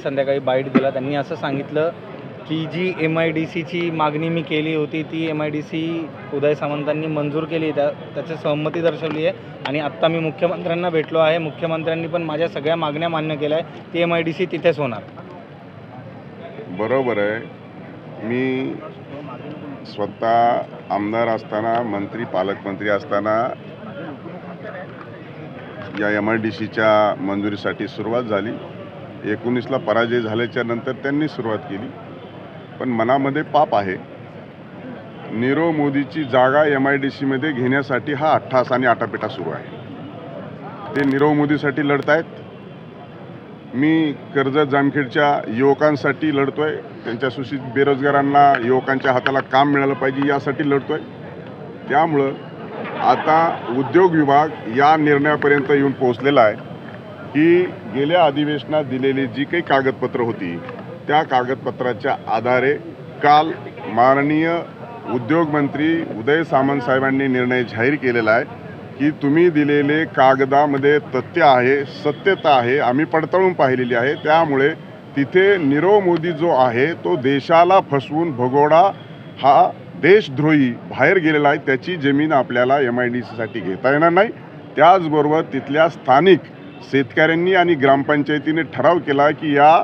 संध्याकाळी बाईट दिला. त्यांनी असं सांगितलं की जी MIDCची मागणी मी केली होती ती MIDC उदय सामंतांनी मंजूर केली, त्याची सहमती दर्शवली आहे आणि आत्ता मी मुख्यमंत्र्यांना भेटलो आहे. मुख्यमंत्र्यांनी पण माझ्या सगळ्या मागण्या मान्य केल्या आहे. ती MIDC तिथेच होणार. बरोबर आहे. मी स्वतः आमदार असताना, मंत्री पालकमंत्री असताना या MIDCच्या मंजुरीसाठी सुरुवात झाली. 19ला पराजय झाल्याच्या नंतर त्यांनी सुरुवात केली. पण मनामध्ये पाप आहे. नीरव मोदीची जागा MIDCमध्ये घेण्यासाठी हा अट्टहास आणि आटापिटा सुरू आहे. ते नीरव मोदीसाठी लढतायत. मी कर्जत जामखेडच्या युवकांसाठी लढतोय. त्यांच्या सुशिक्षित बेरोजगारांना, युवकांच्या हाताला काम मिळालं पाहिजे यासाठी लढतोय. त्यामुळं आता उद्योग विभाग या निर्णयापर्यंत येऊन पोहोचलेला आहे की गेल्या अधिवेशनात दिलेली जी काही कागदपत्रं होती त्या कागदपत्राच्या आधारे काल माननीय उद्योगमंत्री उदय सामंत साहेबांनी निर्णय जाहीर केलेला आहे की तुम्ही दिलेले कागदामध्ये तथ्य आहे, सत्यता आहे, आम्ही पडताळून पाहिलेली आहे. त्यामुळे तिथे नीरव मोदी जो आहे तो देशाला फसवून भगोडा हा देशद्रोही बाहेर गेलेला आहे. त्याची जमीन आपल्याला MIDCसाठी घेता येणार नाही. त्याचबरोबर तिथल्या स्थानिक शेतकऱ्यांनी आणि ग्रामपंचायतीने ठराव केला की या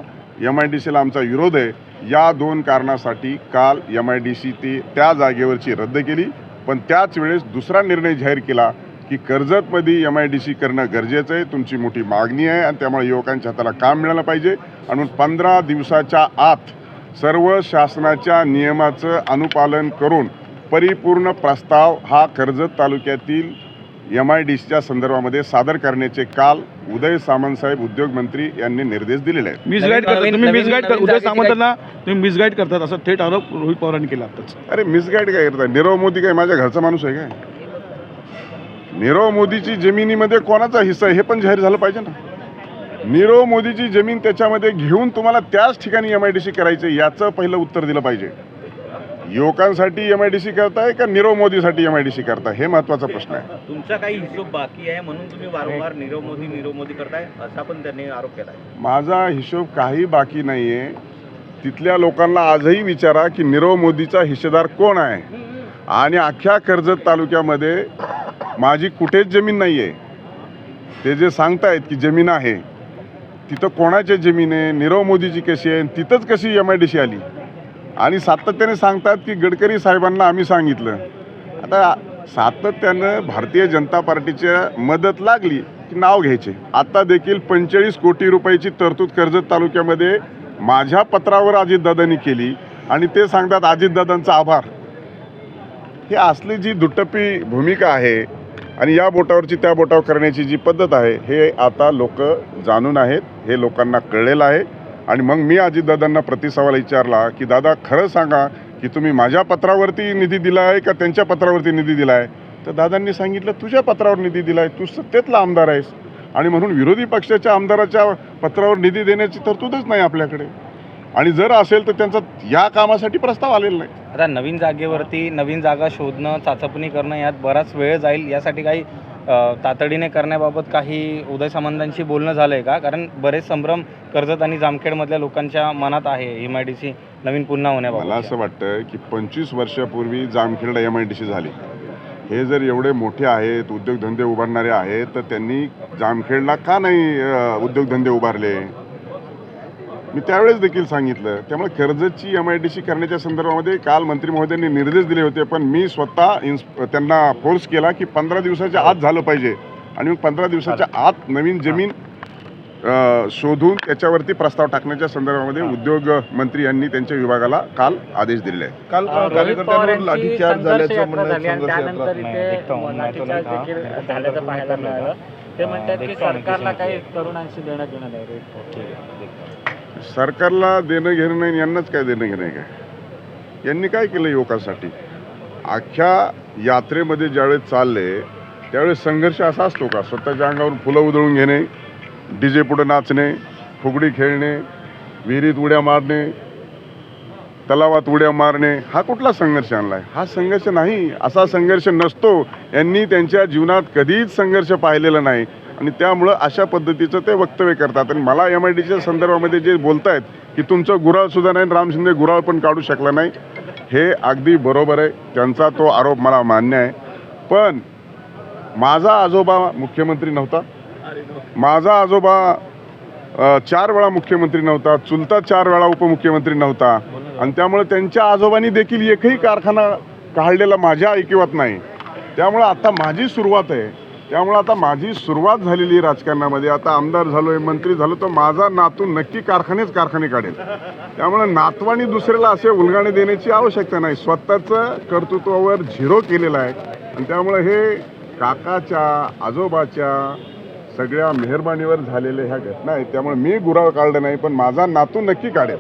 MIDCला आमचा विरोध आहे. या 2 कारणासाठी काल MIDC त्या जागेवरची रद्द केली. पण त्याच वेळेस दुसरा निर्णय जाहीर केला की कर्जतमध्ये MIDC करणं गरजेचं आहे. तुमची मोठी मागणी आहे आणि त्यामुळे युवकांच्या हाताला काम मिळालं पाहिजे. आणि 15 दिवसाच्या आत सर्व शासनाच्या नियमाचं अनुपालन करून परिपूर्ण प्रस्ताव हा कर्जत तालुक्यातील MIDCच्या संदर्भामध्ये सादर करण्याचे काल उदय सामंत साहेब उद्योगमंत्री यांनी निर्देश दिलेले आहेत. उदय सामंतांना तुम्ही मिसगाईड करतात असं थेट आरोप रोहित पवारांनी केला आताच. अरे मिसगाईड काय करताय? नीरव मोदी काय माझ्या घरचा माणूस आहे काय? नीरव मोदीची जमिनीमध्ये कोणाचा हिस्सा आहे हे पण जाहीर झालं पाहिजे ना. नीरव मोदीची जमीन त्याच्यामध्ये घेऊन तुम्हाला त्याच ठिकाणी MIDC करायचं याचं पहिलं उत्तर दिलं पाहिजे. युवकांसाठी MIDC करताय का नीरव मोदीसाठी MIDC करताय हे महत्त्वाचा प्रश्न आहे. तुमचा काही हिशोब बाकी आहे म्हणून तुम्ही वारंवार नीरव मोदी करताय असा पण त्यांनी आरोप केला आहे. माझा हिशोब काही बाकी नाही आहे. तिथल्या लोकांना आजही विचारा की नीरव मोदीचा हिस्सेदार कोण आहे. आणि अख्ख्या कर्जत तालुक्यामध्ये माझी कुठेच जमीन नाही आहे. ते जे सांगतायत की जमीन आहे तिथं कोणाची जमीन आहे, नीरव मोदीची कशी आहे, तिथंच कशी MIDC आली. आणि सातत्याने सांगतात की गडकरी साहेबांना आम्ही सांगितलं. आता सातत्यानं भारतीय जनता पार्टीच्या मदत लागली की नाव घ्यायचे. आता देखील 45 कोटी रुपयाची तरतूद कर्जत तालुक्यामध्ये माझ्या पत्रावर अजितदादांनी केली आणि ते सांगतात अजितदादांचा आभार. ही असली जी दुटप्पी भूमिका आहे आणि या बोटावरची त्या बोटावर करण्याची जी पद्धत आहे हे आता लोक जाणून आहेत. हे लोकांना कळलेलं आहे. आणि मग मी अजितदादांना प्रतिसवाल विचारला की दादा खरं सांगा की तुम्ही माझ्या पत्रावरती निधी दिला आहे का त्यांच्या पत्रावरती निधी दिला आहे. तर दादांनी सांगितलं तुझ्या पत्रावर निधी दिला आहे, तू सत्तेतला आमदार आहेस आणि म्हणून विरोधी पक्षाच्या आमदाराच्या पत्रावर निधी देण्याची तरतूदच नाही आपल्याकडे. आणि जर असेल तर त्यांचा या कामासाठी प्रस्ताव आलेला नाही. आता नवीन जागेवरती नवीन जागा शोधणं, चाचपणी करणं यात बराच वेळ जाईल. यासाठी काही तातडीने करण्याबाबत काही उदय सामंतांशी बोलणं झालं आहे का? कारण बरेच संभ्रम कर्जत आणि जामखेडमधल्या लोकांच्या मनात आहे MIDC नवीन पुन्हा होण्याबाबत. मला असं वाटतं की 25 वर्षापूर्वी जामखेडला MIDC झाली. हे जर एवढे मोठे आहेत, उद्योगधंदे उभारणारे आहेत, तर त्यांनी जामखेडला का नाही उद्योगधंदे उभारले? मी त्यावेळेस देखील सांगितलं. त्यामुळे कर्जतची MIDC करण्याच्या संदर्भामध्ये काल मंत्री महोदयांनी निर्देश दिले होते. पण मी स्वतः त्यांना फोर्स केला की 15 दिवसाच्या आत झालं पाहिजे. आणि मग 15 दिवसाच्या आत नवीन जमीन शोधून त्याच्यावरती प्रस्ताव टाकण्याच्या संदर्भामध्ये उद्योग मंत्री यांनी त्यांच्या विभागाला काल आदेश दिलेले आहेत. काल कार्यकर्त्यांवर लाठीचार्ज झाल्याचं म्हणणं ते म्हणतात की सरकारला काही तरुणांशी देणं घेणं नाही. सरकारला देणं घेणं नाही, यांनाच काय देणं घेणं आहे काय? यांनी काय केलं युवकांसाठी? अख्ख्या यात्रेमध्ये ज्यावेळेस चालले त्यावेळेस संघर्ष असा असतो का? स्वतःच्या अंगावर फुलं उधळून घेणे, DJ पुढं नाचणे, फुगडी खेळणे, विहिरीत उड्या मारणे, तलावात उड्या मारणे, हा कुठला संघर्ष आणलाय? हा संघर्ष नाही. असा संघर्ष नसतो. यांनी त्यांच्या जीवनात कधीच संघर्ष पाहिलेला नाही. आणि त्यामुळं अशा पद्धतीचं ते वक्तव्य करतात. आणि मला MIDCच्या संदर्भामध्ये जे बोलतायत की तुमचं गुऱ्हाळसुद्धा नाही, राम शिंदे गुऱ्हाळ पण काढू शकला नाही, हे अगदी बरोबर आहे. त्यांचा तो आरोप मला मान्य आहे. पण माझा आजोबा मुख्यमंत्री नव्हता, माझा आजोबा 4 वेळा मुख्यमंत्री नव्हता, चुलता 4 वेळा उपमुख्यमंत्री नव्हता, आणि त्यामुळे त्यांच्या आजोबांनी देखील एकही कारखाना काढलेला माझ्या ऐकिवात नाही. त्यामुळं आता माझी सुरुवात आहे. त्यामुळं आता माझी सुरुवात झालेली आहे राजकारणामध्ये. आता आमदार झालो आहे, मंत्री झालो, तर माझा नातू नक्की कारखाने काढेल. त्यामुळं नातवानी दुसऱ्याला असे उलगाणे देण्याची आवश्यकता नाही. स्वतःचं कर्तृत्वावर झिरो केलेलं आहे. आणि त्यामुळं हे काकाच्या आजोबाच्या सगळ्या मेहरबानीवर झालेल्या ह्या घटना आहेत. त्यामुळे मी गुऱ्हाळ काढलं नाही, पण माझा नातू नक्की काढेल.